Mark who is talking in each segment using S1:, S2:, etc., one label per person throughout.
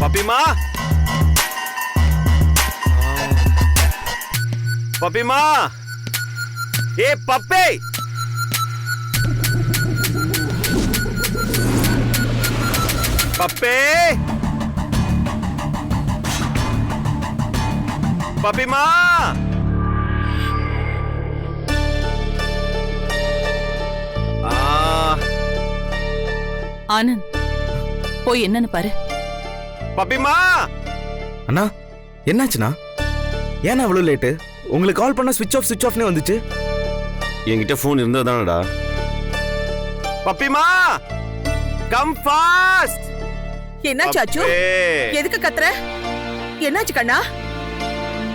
S1: பப்பிமா, பப்பிமா, ஏ பப்பே, பப்பே, பப்பிமா.
S2: ஆனந்த், போய் என்னன்னு பாரு.
S1: பப்பிமா.
S3: அண்ணா, என்னாச்சுண்ணா? ஏன்னா அவ்வளோ லேட்டு? உங்களுக்கு கால் பண்ணா ஸ்விட்ச் ஆஃப்னே வந்துச்சு.
S1: என்கிட்ட போன் இருந்ததானடா. பப்பிமா, கம் ஃபாஸ்ட்.
S4: என்னாச்சு அச்சு? எதுக்கு கத்துற? என்னாச்சு கண்ணா?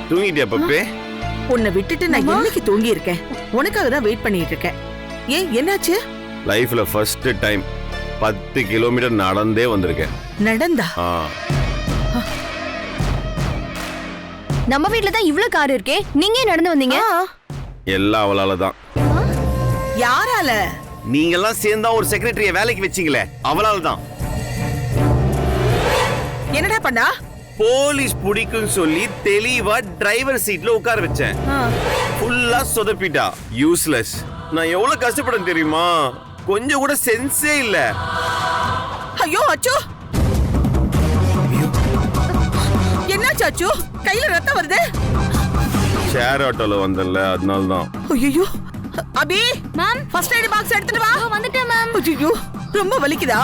S1: தூங்கிட்டியா பப்பே?
S4: உன்னை விட்டுட்டு நான் இன்னைக்கு தூங்கி இருக்கேன். உனக்காக தான் வெயிட் பண்ணிட்டு இருக்கேன். ஏன் என்னாச்சு?
S1: லைஃப்ல ஃபர்ஸ்ட் டைம் 10 கிலோமீட்டர் நடந்தே வந்திருக்கேன்.
S4: நடந்தா?
S5: நம்ம வீட்ல தான் இவ்ளோ கார் இருக்கே, நீங்க ஏன் நடந்து வந்தீங்க?
S1: எல்லாம் அவளால தான்.
S4: யாரால?
S1: நீங்க எல்லாம் சேர்ந்தா ஒரு செக்ரட்டரிய வேலைக்கு வெச்சீங்களே, அவளால தான்.
S4: என்னடா பண்ணா?
S1: போலீஸ் பிடிக்கும் சொல்லி தெளிவா டிரைவர் சீட்ல உட்கார வச்சேன். ஃபுல்லா சொதப்பிட்டா. யூஸ்லெஸ். நான் எவ்வளவு கஷ்டப்படும் தெரியுமா? கொஞ்சம் கூட சென்ஸே இல்ல.
S4: ஐயோ அச்சு, என்னாச்சு அச்சு? கையில ரத்தம் வருது.
S1: ஷேர் ஆட்டோல வந்தல்ல, அதனால தான்.
S4: ஐயோ அபி,
S5: மேம்,
S4: ஃபர்ஸ்ட் எய்ட் பாக்ஸ் எடுத்துட்டு வா.
S5: வந்துட்டேன் மேம்.
S4: ஐயோ ரொம்ப வலிக்குதா?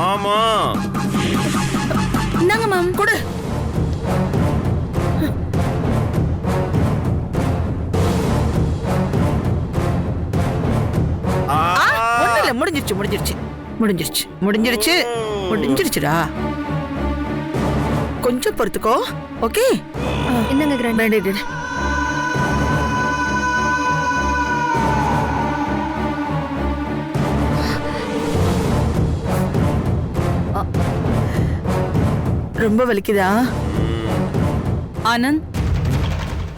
S1: ஆமா.
S5: இந்தாங்க மேம்.
S4: கொடு. ஒண்ணுல முடிஞ்சிருச்சுடா. கொஞ்சம் பொறுத்துக்கோ. ஓகே,
S5: இந்தாங்க கிராண்ட்.
S4: ரொம்ப வலிக்குதா?
S2: ஆனந்த்,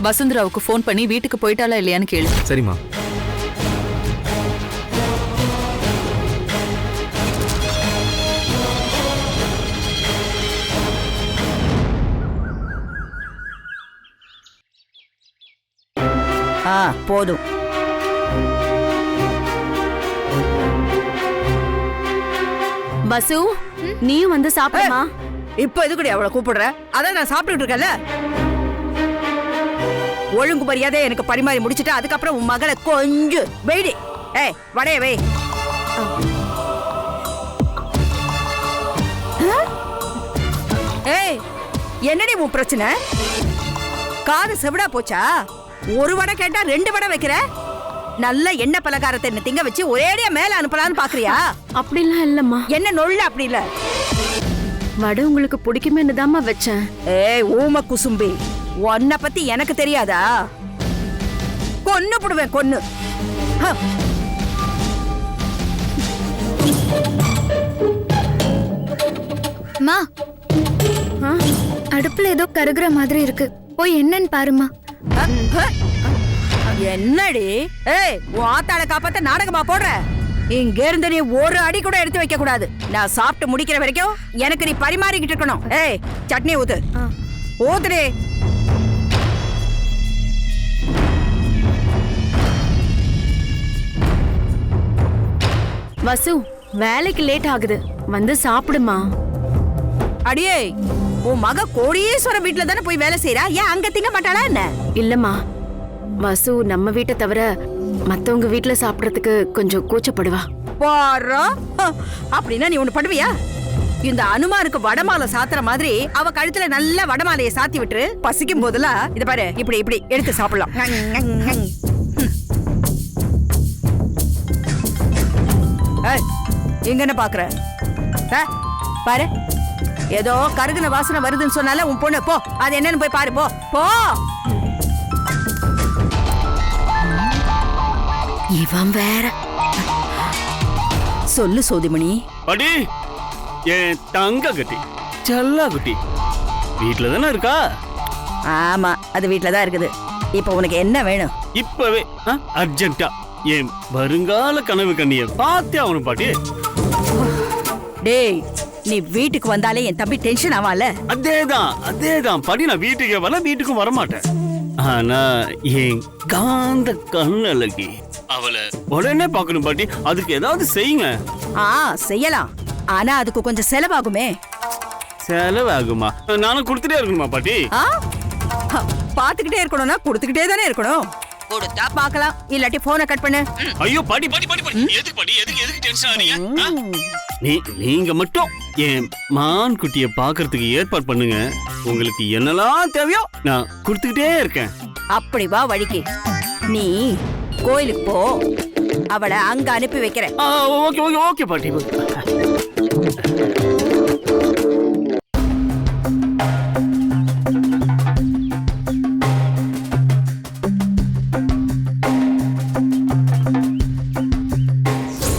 S2: வசுந்தராவுக்கு போன் பண்ணி வீட்டுக்கு போயிட்டாளா இல்லையான்னு கேளு.
S3: சரிம்மா.
S4: போதும்.
S5: பசு, நீயும் வந்து சாப்பிடுமா?
S4: இப்ப எதுக்குடி அவளை கூப்பிடுற? அதான் நான் சாப்பிட்டுட்டு இருக்கேன்ல. ஒழுங்கு மரியாதை எனக்கு பரிமாறி முடிச்சிட்டு அதுக்கப்புறம் உன் மகளை கொஞ்சம் வெயிடி. ஏய் வடைய வை. ஏய், என்னடி உன் பிரச்சனை? காது செவிடா போச்சா? ஒரு வடை கேட்டா 2 வடை வைக்கிற. நல்ல எண்ணெய் பலகாரத்தை என்ன திங்க வச்சு ஒரேடியா மேல அனுப்பலான்னு பாக்குறியா?
S5: அப்படிலாம் இல்லம்மா.
S4: என்ன நொல்ல? அப்படி இல்ல,
S5: வடை உங்களுக்கு பிடிக்குமேன்னு தாம்மா வச்சேன்.
S4: ஏய் ஊம குசும்பி, உன்னை பத்தி எனக்கு தெரியாதா? கொன்னு புடுவேன், கொன்னு.
S5: மா, அடுப்புல ஏதோ கருகுற மாதிரி இருக்கு, போய் என்னன்னு பாருமா.
S4: என்னடி? ஏய், உன் ஆத்தாள காப்பாத்த நாடகமா போடுற? இங்க இருந்து நீ ஒரு அடி கூட எடுத்து வைக்க கூடாது. நான் சாப்பிட்டு முடிக்கிற வரைக்கும் எனக்கு நீ பரிமாறிக்கிட்டு இருக்கணும். ஏய், சட்னி ஊத்து. ஊத்துடி.
S5: வசு, வேலைக்கு லேட் ஆகுது, வந்து சாப்பிடுமா.
S4: அடியே, உன் மக கோடீஸ்வரம் வீட்டுல தானே போய் வேலை செய்யறா, ஏன் அங்க திங்க மாட்டாளா என்ன?
S5: இல்லம்மா, வசு நம்ம வீட்டை தவிர மத்தவங்க வீட்டுல சாப்பிடறதுக்கு கொஞ்சம் கூச்சப்படுவா.
S4: பாரா, அப்படின்னா நீ ஒண்ணு பண்ணுவியா? இந்த அனுமாருக்கு வடமாலை சாத்துற மாதிரி அவ கழுத்துல நல்ல வடமாலையை சாத்தி விட்டு பசிக்கும் போதெல்லாம் இத பாரு, இப்படி இப்படி எடுத்து சாப்பிடலாம். இங்க என்ன பாக்குற? பாரு, ஏதோ கருகுன வாசனை வருதுன்னு சொன்னால உன் பொண்ணு. போ, அது என்னன்னு போய் பாரு. போ போ. இவன் வேற. சொல்லு சோதிமணி.
S6: அடி என் தங்க குட்டி செல்ல குட்டி வீட்டுல தானே இருக்கா?
S4: ஆமா, அது வீட்டுல தான் இருக்குது. இப்ப உனக்கு என்ன வேணும்?
S6: இப்பவே அர்ஜென்ட்டா என் வருங்கால கனவு கண்ணிய பார்த்தே அவனு பாட்டி.
S4: டேய், நீ வீட்டுக்கு வந்தாலே என் தம்பி டென்ஷன் ஆவால.
S6: அதேதான் படி. நான் வீட்டுக்கே வரல, வீட்டுக்கும் வரமாட்டேன். ஆனா என் காந்த கண்ணழகி அவளை உடனே பார்க்கணும் பாட்டி. அதுக்கு ஏதாவது செய்யுங்க.
S4: செய்யலாம். ஆனா அதுக்கு கொஞ்சம் செலவாகுமே.
S6: செலவாகுமா? நானும் கொடுத்துட்டே இருக்கணுமா பாட்டி?
S4: பாத்துக்கிட்டே இருக்கணும்னா கொடுத்துக்கிட்டே தானே இருக்கணும். கொடுத்தா பார்க்கலாம், இல்லாட்டி போனை கட் பண்ணு.
S6: ஐயோ பாட்டி பாட்டி பாட்டி பாட்டி, எதுக்கு பாட்டி எதுக்கு டென்ஷன் ஆறீங்க? நீங்க மட்டும் என் மான் குட்டிய பாக்குறதுக்கு ஏற்பாடு பண்ணுங்க. உங்களுக்கு என்னெல்லாம் தேவையோ நான் கொடுத்துக்கிட்டே இருக்கேன்.
S4: அப்படி வா வழிக்கு. நீ கோயிலுக்கு போ, அவளை அங்க அனுப்பி வைக்கிறேன்.
S6: ஓகே ஓகே ஓகே பாட்டி.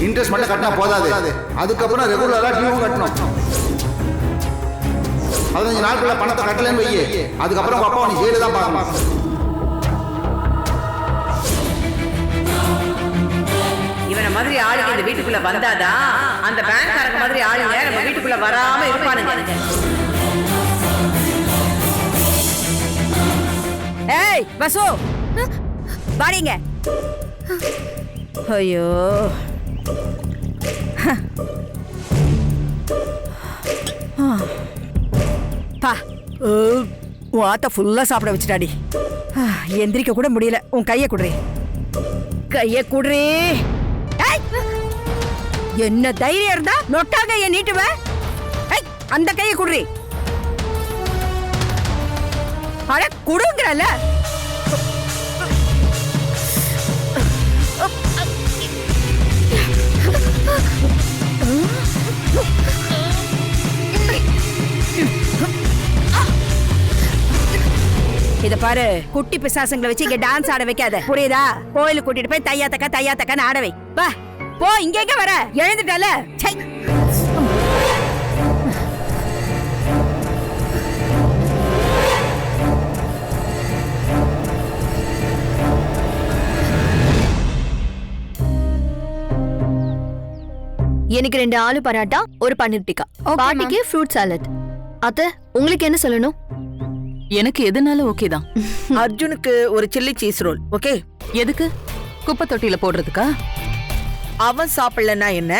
S7: இன்ட்ரெஸ்ட் மட்டும் கட்டினா போதாது, அதுக்கப்புறம் ரெகுலரா டியூவும் கட்டணும். 15 நாட்கள்ல பணத்தை கட்டலன்னு வையே, அதுக்கப்புறம் அப்பா நீ ஜெயில தான் பார்க்கணும்.
S8: இவன மாதிரி ஆளுங்க இந்த வீட்டுக்குள்ள வந்தாதான் அந்த பேங்க்காரங்க மாதிரி ஆளுங்க நம்ம வீட்டுக்குள்ள வராம இருப்பானுங்க.
S4: ஏய் வசு, வாடிங்க. ஐயோ, உன் ஆத்த ஃபுல்லா சாப்பிட வச்சுட்டாடி. எந்திரிக்க கூட முடியல. உன் கைய குடுறே, கைய குடுறே. என்ன தைரியம் இருந்தா நொட்டாக என் நீட்டுவ. அந்த கைய குடுறே. அட குடுங்கறல. இத பாரு, குட்டி பிசாசங்களை வச்சு இங்க டான்ஸ் ஆட வைக்காத, புரியுதா? கோயிலுக்கு கூட்டிட்டு போய் தையா தக்கன்னு ஆட வை. வா போ. இங்க எங்க வர? எழுந்துட்டால.
S5: எனக்கு 2 ஆலு பராட்டா, ஒரு பன்னீர் டிக்கா. பாட்டிக்கு ஃப்ரூட் சாலட். அத்தை, உங்களுக்கு என்ன சொல்லணும்?
S2: எனக்கு எதுனாலும் ஓகே தான்.
S8: அர்ஜுனுக்கு ஒரு சில்லி சீஸ் ரோல். ஓகே.
S2: எதுக்கு? குப்பை தொட்டியில போடுறதுக்கா?
S8: அவன் சாப்பிடலன்னா என்ன,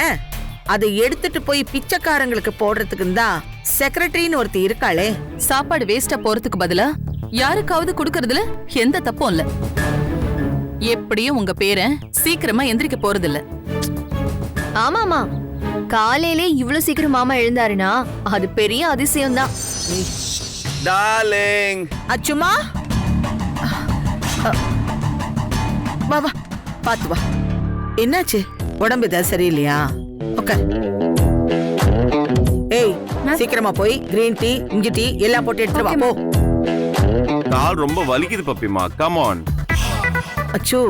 S8: அதை எடுத்துட்டு போய் பிச்சைக்காரங்களுக்கு போடுறதுக்கு தான் செக்ரட்டரின்னு ஒருத்தி இருக்காளே.
S2: சாப்பாடு வேஸ்டா போறதுக்கு பதிலா யாருக்காவது குடுக்கறதுல எந்த தப்பும் இல்ல. எப்படியும் உங்க பேரன் சீக்கிரமா எந்திரிக்க போறது இல்ல.
S5: ஆமாமா, காலையிலே இவ்ளோ சீக்கிரம் மாமா எழுந்தாருன்னா அது பெரிய அதிசயம் தான்.
S1: டார்லிங்,
S8: அச்சுமா வா வா, பாத்து வா. என்னாச்சு? உடம்பு ஏதாவது சரியில்லையா? ஓகே. ஏய், சீக்கிரமா போய் கிரீன் டீ, இஞ்சி டீ எல்லாம் போட்டு எடுத்துட்டு வா போ.
S1: கால் ரொம்ப வலிக்குது பப்பிமா, கம் ஆன்.
S8: அச்சோ,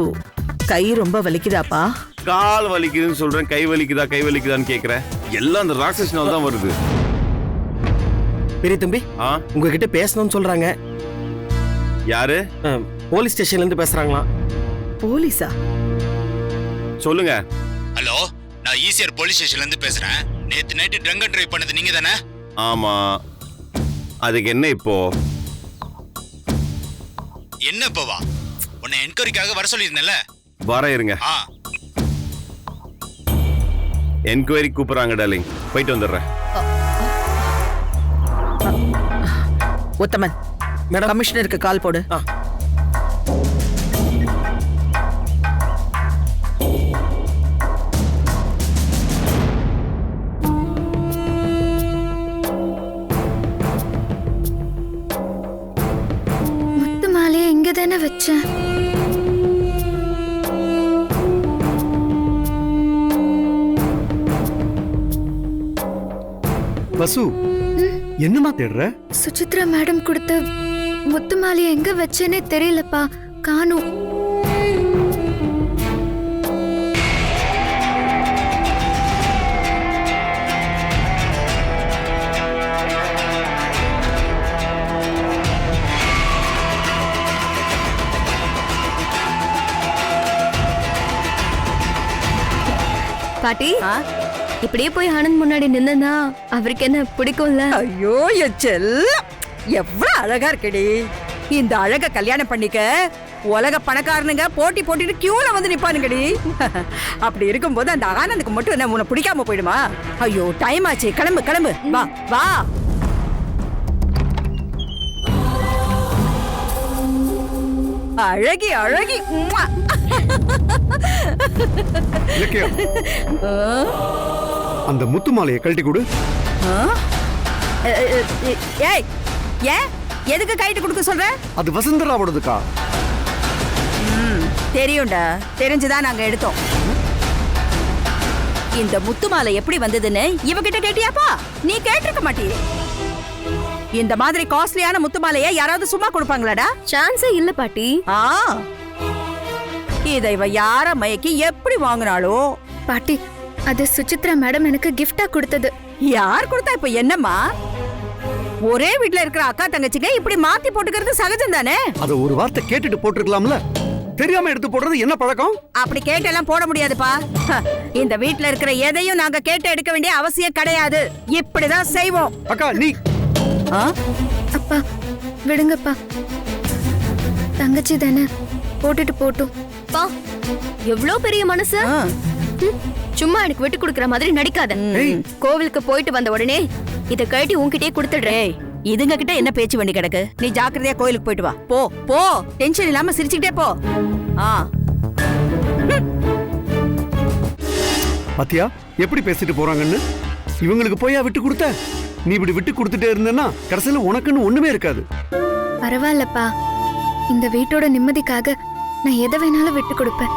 S8: கை ரொம்ப வலிக்குதாப்பா?
S1: கால் வலிக்குதுன்னு சொல்றேன், கை வலிக்குதான்னு கேக்குறேன். எல்லாம் அந்த ராட்சஸ்னால தான் வருது.
S3: பெரிய தம்பி, உங்ககிட்ட பேசணும்னு சொல்றாங்க.
S1: யாரு?
S3: போலீஸ் ஸ்டேஷன்ல இருந்து பேசுறாங்களாம்.
S8: போலீஸா?
S1: சொல்லுங்க.
S9: ஹலோ, நான் ஈசிஆர் போலீஸ் ஸ்டேஷன்ல இருந்து பேசுறேன். நேத்து நைட்டு ட்ரங்க் அண்ட் டிரைவ் பண்ணது நீங்க தானே?
S1: ஆமா. அதுக்கு என்ன இப்போ?
S9: என்ன இப்போவா? உன்னை என்கொயரிக்காக வர சொல்லியிருந்தேன்ல.
S1: வர இருங்க. என்கொயரி கூப்பிடுறாங்க டார்லிங், போயிட்டு வந்துடுறேன்.
S8: உத்தமன், மேடம் கமிஷனருக்கு கால் போடு.
S5: முத்து மாலையை இங்க தானே வச்சேன்.
S3: வசு, என்னமா தேடுற?
S5: சுசித்ரா மேடம் கொடுத்த முத்து மாலையை எங்க வச்சேனே தெரியலப்பா, காணோம். பாட்டி
S4: ஆ?
S5: இப்படியே போய் ஆனந்த் முன்னாடி நின்னா அவருக்கு என்ன பிடிக்கும்ல?
S4: ஐயோ என் செல்லம் எவ்வளவு அழகா இருக்கடி. இந்த அழக கல்யாணம் பண்ணிக்க உலக பணக்காரனுங்க போட்டி போட்டிட்டு கியூல வந்து நிப்பானுங்கடி. அப்படி இருக்கும்போது அந்த ஆனந்துக்கு மட்டும் என்ன உன்னை பிடிக்காம போயிடுமா? ஐயோ டைம் ஆச்சு, கிளம்பு கிளம்பு, வா வா. அழகி அழகி. உம்மா.
S10: இலக்கியம், அந்த முத்து மாலையை கழட்டி கொடு.
S4: ஆ? ஏய் ஏன் எதுக்கு கைட்டு கொடுக்க சொல்ற?
S10: அது வசந்தராவோடதுக்கா?
S4: தெரியும்டா, தெரிஞ்சுதான் நாங்க எடுத்தோம். இந்த முத்து மாலை எப்படி வந்ததுன்னு இவகிட்ட கேட்டியாப்பா? நீ கேட்டிருக்க மாட்டியே. இந்த மாதிரி காஸ்ட்லியான முத்து மாலையை யாராவது சும்மா கொடுப்பாங்களாடா?
S5: சான்ஸே இல்ல பாட்டி.
S4: ஆ, இதை இவ யார மயக்கி எப்படி வாங்கினாலோ?
S5: பாட்டி, அது சுசித்ரா மேடம் எனக்கு கிஃப்டா கொடுத்தது.
S4: யார் கொடுத்தா இப்ப என்னம்மா? ஒரே வீட்ல இருக்கிற அக்கா தங்கச்சிங்க இப்படி மாத்தி போட்டுக்கிறது சகஜம் தானே?
S10: அத ஒரு வார்த்தை கேட்டுட்டு போட்டுருக்கலாம்ல. தெரியாம எடுத்து போடுறது என்ன பழக்கம்?
S4: அப்படி கேட்டெல்லாம் போட முடியாதுப்பா. இந்த வீட்ல இருக்கிற எதையும் நாங்க கேட்டு எடுக்க வேண்டிய அவசியம் கிடையாது. இப்படிதான் செய்வோம்.
S10: அக்கா நீ
S4: ஆ?
S5: அப்பா விடுங்கப்பா, தங்கச்சி தானே, போட்டுட்டு போட்டும். பா, எவ்வளவு பெரிய மனசு.
S4: ஆ.
S5: சும்மா எனக்கு விட்டு கொடுக்கற மாதிரி நடிக்காத. கோவிலுக்கு போயிட்டு வந்த உடனே இத கழட்டி உன்கிட்டயே கொடுத்துடுறேன்.
S4: ஏய், இதுங்க கிட்ட என்ன பேச்சு வண்டி கிடக்கு? நீ ஜாக்கிரதையா கோயிலுக்கு போயிட்டு வா. போ போ, டென்ஷன் இல்லாம சிரிச்சுக்கிட்டே போ. ஆ.
S10: பாத்தியா எப்படி பேசிட்டு போறாங்கன்னு? இவங்களுக்கு போயா விட்டு கொடுத்த? நீ இப்படி விட்டு கொடுத்துட்டே இருந்தேன்னா கடைசியில உனக்குன்னு ஒண்ணுமே இருக்காது.
S5: பரவாயில்லப்பா, இந்த வீட்டோட நிம்மதிக்காக நான் எதை வேணாலும் விட்டு கொடுப்பேன்.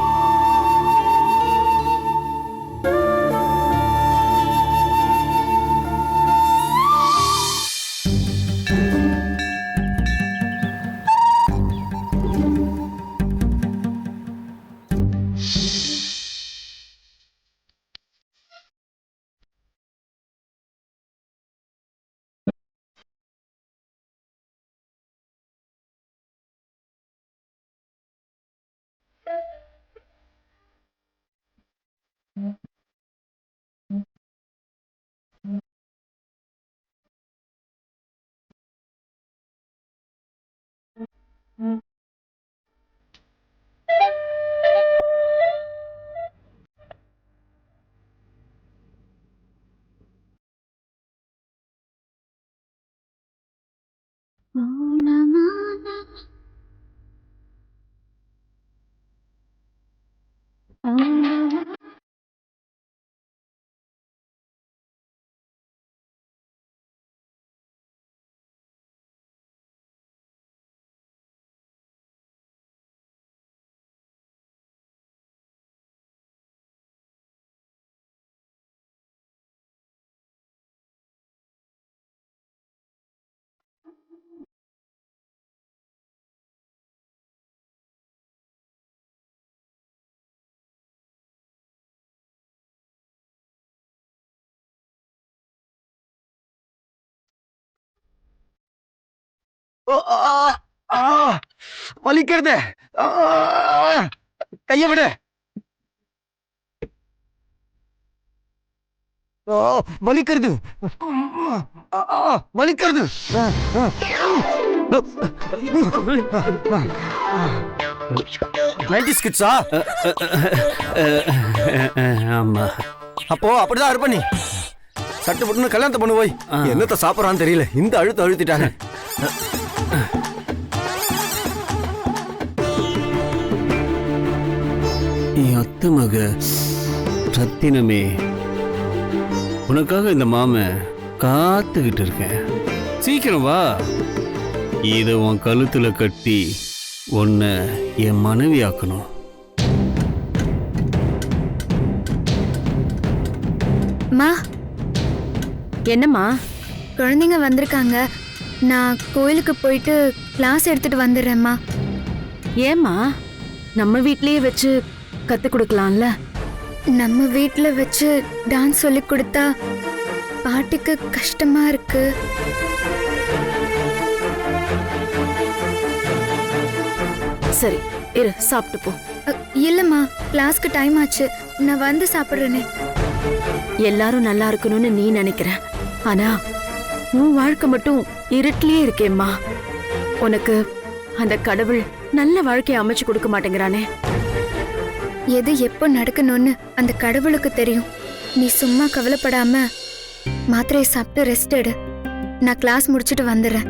S10: வலிக்கிறது. கைய விடு. வலிக்கிறது, வலிக்கிறது.
S6: ஆமா,
S3: அப்போ அப்படிதான் இருப்ப நீ. சட்டு போட்டு கல்யாணத்தை பண்ணு போய். என்னத்த சாப்பிடறான்னு தெரியல, இந்த அழுத்த அழுத்திட்டாங்க.
S6: என் அத்தை மக ரத்தினமே, உனக்காக இந்த மாமன் காத்துக்கிட்டு இருக்கேன். சீக்கிரம் வா. இத உன் கழுத்துல கட்டி உன்னை என் மனைவி ஆக்கணும்.
S5: மா,
S2: என்னம்மா?
S5: குழந்தைங்க வந்திருக்காங்க. நான் கோயிலுக்கு போயிட்டு கிளாஸ் எடுத்துட்டு வந்துடுறேம்மா.
S2: ஏம்மா, நம்ம வீட்லயே வச்சு கத்து கொடுக்கலாம்ல?
S5: நம்ம வீட்ல வச்சு டான்ஸ் சொல்லி கொடுத்தா பாட்டிக்கு கஷ்டமா இருக்கு.
S2: சரி இரு, சாப்பிட்டு போ.
S5: இல்லம்மா, கிளாஸ்க்கு டைம் ஆச்சு, நான் வந்து சாப்பிடுறேனே.
S11: எல்லாரும் நல்லா இருக்கணும்னு நீ நினைக்கிற, ஆனா உன் வாழ்க்கை மட்டும் இருட்டிலேயே இருக்கேம்மா. உனக்கு அந்த கடவுள் நல்ல வாழ்க்கையை அமைச்சு கொடுக்க மாட்டேங்கிறானே.
S5: எது எப்போ நடக்கணும்னு அந்த கடவுளுக்கு தெரியும். நீ சும்மா கவலைப்படாம மாத்திரையை சாப்பிட்டு ரெஸ்ட் எடு. நான் கிளாஸ் முடிச்சிட்டு வந்துடுறேன்.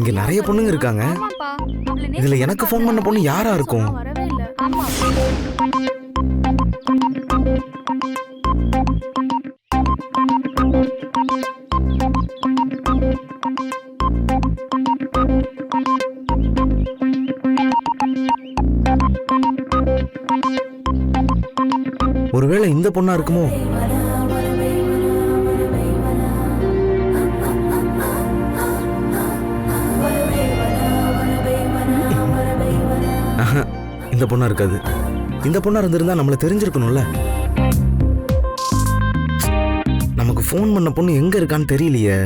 S3: இங்க நிறைய பொண்ணுங்க இருக்காங்க. இதுல எனக்கு ஃபோன் பண்ண பொண்ணு யாரா இருக்கும்? ஒருவேளை இந்த பொண்ணா இருக்குமோ? இந்த பொண்ணா இருக்காது. இந்த பொண்ணா இருந்திருந்தா நம்மள தெரிஞ்சிருக்கணும்ல. நமக்கு ஃபோன் பண்ண பொண்ணு எங்க இருக்கான்னு தெரியலையே.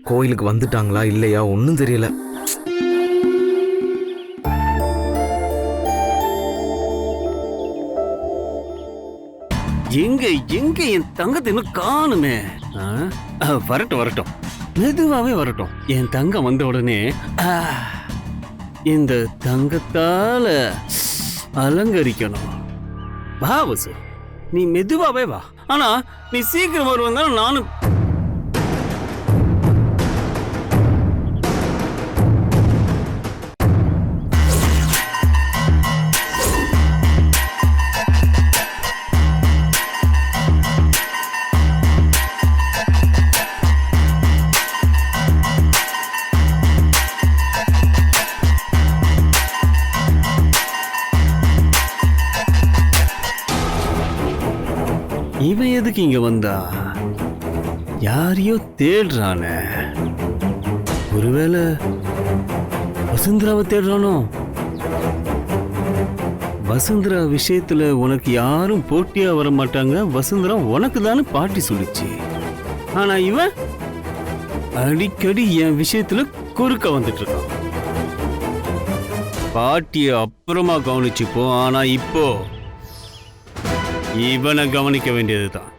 S3: கோயிலுக்கு வந்துட்டாங்களா இல்லையா ஒன்னும் தெரியல.
S6: எங்க எங்க என் தங்கத்தை இன்னும் காணுமே. வரட்டும் வரட்டும், மெதுவாவே வரட்டும். என் தங்கம் வந்த உடனே இந்த தங்கத்தால அலங்கரிக்கணும். வா வசு, நீ மெதுவாவே வா. ஆனா நீ சீக்கிரம் வருவா. நானும் இவன் எதுக்கு இங்க வந்தா? யாரையோ தேடுறானே. ஒருவேளை வசுந்தராவை தேடுறானோ? வசுந்தரா விஷயத்துல உனக்கு யாரும் போட்டியா வர மாட்டாங்க, வசுந்தரா உனக்கு தானே பாட்டி சொல்லிச்சு. ஆனா இவன் அடிக்கடி என் விஷயத்துல குறுக்க வந்துட்டு இருக்கான். பாட்டிய அப்புறமா கவனிச்சுப்போம். ஆனா இப்போ இவனை கவனிக்க வேண்டியதுதான்.